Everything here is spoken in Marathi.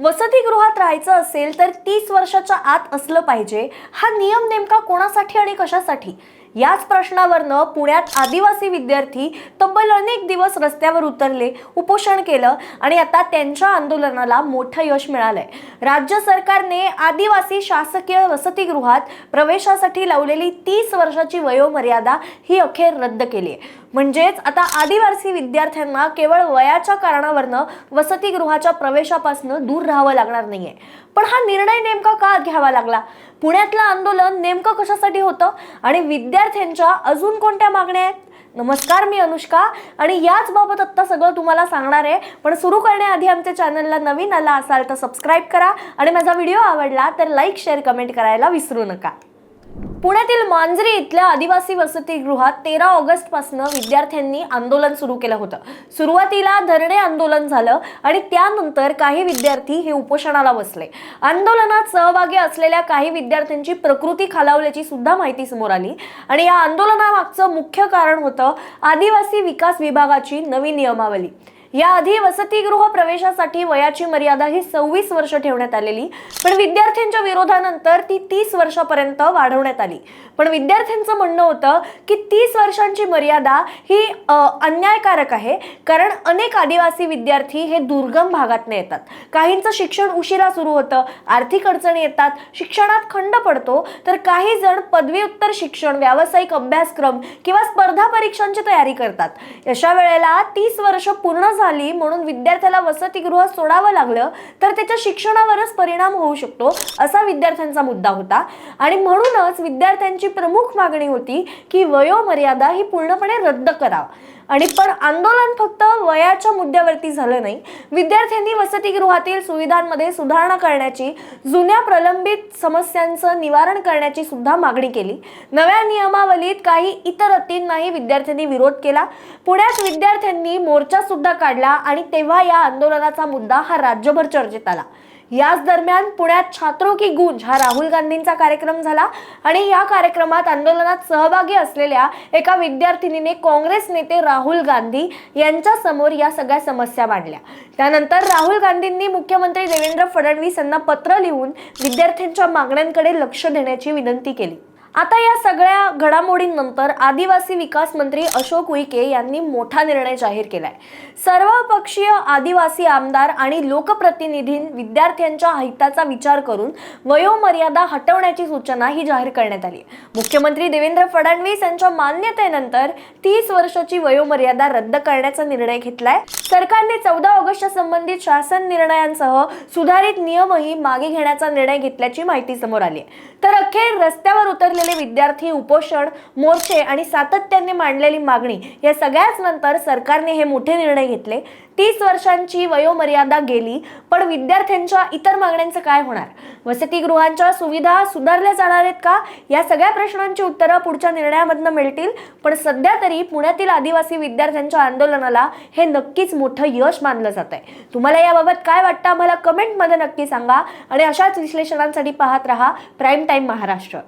वसतिगृहात राहायचं असेल तर 30 वर्षाच्या आत असलं पाहिजे. हा नियम नेमका कोणासाठी आणि कशासाठी? याच प्रश्नावरनं पुण्यात आदिवासी विद्यार्थी तब्बल अनेक दिवस रस्त्यावर उतरले, उपोषण केलं आणि आता त्यांच्या आंदोलनाला मोठं यश मिळालंय. राज्य सरकारने आदिवासी शासकीय वसतिगृहात प्रवेशासाठी लावलेली 30 वर्षाची वयोमर्यादा ही अखेर रद्द केली आहे. म्हणजेच आता आदिवासी विद्यार्थ्यांना केवळ वयाच्या कारणावरनं वसतिगृहाच्या प्रवेशापासून दूर राहावं लागणार नाहीये. पण हा निर्णय नेमका का घ्यावा लागला? पुण्यातलं आंदोलन नेमकं कशासाठी होतं आणि विद्यार्थ्यांच्या अजून कोणत्या मागण्या आहेत? नमस्कार, मी अनुष्का आणि याच बाबत आता सगळं तुम्हाला सांगणार आहे. पण सुरू करण्याआधी आमच्या चॅनलला नवीन आला असाल तर सबस्क्राईब करा आणि माझा व्हिडिओ आवडला तर लाईक, शेअर, कमेंट करायला विसरू नका. पुण्यातील मांजरी इथल्या आदिवासी वसतिगृहात 13 ऑगस्ट पासून विद्यार्थ्यांनी आंदोलन सुरू केलं होतं. सुरुवातीला धरणे आंदोलन झालं आणि त्यानंतर काही विद्यार्थी हे उपोषणाला बसले. आंदोलनात सहभागी असलेल्या काही विद्यार्थ्यांची प्रकृती खालावल्याची सुद्धा माहिती समोर आली आणि या आंदोलनामागचं मुख्य कारण होतं आदिवासी विकास विभागाची नवी नियमावली. याआधी वसतिगृह प्रवेशासाठी वयाची मर्यादा ही 26 वर्ष ठेवण्यात आलेली, पण विद्यार्थ्यांच्या विरोधानंतर ती 30 वर्षापर्यंत वाढवण्यात आली. पण विद्यार्थ्यांचं म्हणणं होतं की 30 वर्षांची मर्यादा ही अन्यायकारक आहे, कारण अनेक आदिवासी विद्यार्थी हे दुर्गम भागातून येतात. काहींचं शिक्षण उशिरा सुरू होतं, आर्थिक अडचणी येतात, शिक्षणात खंड पडतो, तर काही जण पदव्युत्तर शिक्षण, व्यावसायिक अभ्यासक्रम किंवा स्पर्धा परीक्षांची तयारी करतात. अशा वेळेला 30 वर्ष पूर्ण झाली म्हणून विद्यार्थ्याला वसतिगृह सोडावं लागलं तर त्याच्या शिक्षणावरच परिणाम होऊ शकतो, असा विद्यार्थ्यांचा मुद्दा होता. आणि म्हणूनच विद्यार्थ्यांची प्रमुख मागणी होती की वयोमर्यादा ही पूर्णपणे रद्द करावा. आणि पण आंदोलन फक्त वयाच्या मुद्द्यावरती झालं नाही. विद्यार्थ्यांनी वसतिगृहातील सुविधांमध्ये सुधारणा करण्याची, जुन्या प्रलंबित समस्यांचं निवारण करण्याची सुद्धा मागणी केली. नव्या नियमावलीत काही इतर अटींनाही विद्यार्थ्यांनी विरोध केला. पुण्यात विद्यार्थ्यांनी मोर्चा सुद्धा काढला आणि तेव्हा या आंदोलनाचा मुद्दा हा राज्यभर चर्चेत आला. याच दरम्यान पुण्यात छात्रों की गूंज हा राहुल गांधींचा कार्यक्रम झाला आणि या कार्यक्रमात आंदोलनात सहभागी असलेल्या एका विद्यार्थिनीने काँग्रेस नेते राहुल गांधी यांच्या समोर या सगळ्या समस्या मांडल्या. त्यानंतर राहुल गांधींनी मुख्यमंत्री देवेंद्र फडणवीस यांना पत्र लिहून विद्यार्थ्यांच्या मागण्यांकडे लक्ष देण्याची विनंती केली. आता या सगळ्या घडामोडींनंतर आदिवासी विकास मंत्री अशोक उईके यांनी मोठा निर्णय जाहीर केलाय. सर्वपक्षीय आदिवासी आमदार आणि लोकप्रतिनिधींनी विद्यार्थ्यांच्या हिताचा विचार करून वयोमर्यादा हटवण्याची सूचना ही जाहीर करण्यात आली. मुख्यमंत्री देवेंद्र फडणवीस यांच्या मान्यतेनंतर 30 वर्षाची वयोमर्यादा रद्द करण्याचा निर्णय घेतलाय. सरकारने 14 ऑगस्टच्या संबंधित शासन निर्णयांसह सुधारित नियमही मागे घेण्याचा निर्णय घेतल्याची माहिती समोर आली. तर अखेर रस्त्यावर उतरलेले विद्यार्थी, उपोषण, मोर्चे आणि सातत्याने मांडलेली मागणी या सगळ्याच नंतर सरकारने हे मोठे निर्णय घेतले. 30 वर्षांची वयोमर्यादा गेली, पण विद्यार्थ्यांच्या इतर मागण्यांचं काय होणार? वसतिगृहांच्या सुविधा सुधारल्या जाणार आहेत का? या सगळ्या प्रश्नांची उत्तरं पुढच्या निर्णयामधनं मिळतील. पण सध्या तरी पुण्यातील आदिवासी विद्यार्थ्यांच्या आंदोलनाला हे नक्कीच मोठं यश मानलं जात आहे. तुम्हाला याबाबत काय वाटतं आम्हाला कमेंटमध्ये नक्की सांगा आणि अशाच विश्लेषणांसाठी पाहत रहा प्राईम टाइम महाराष्ट्र.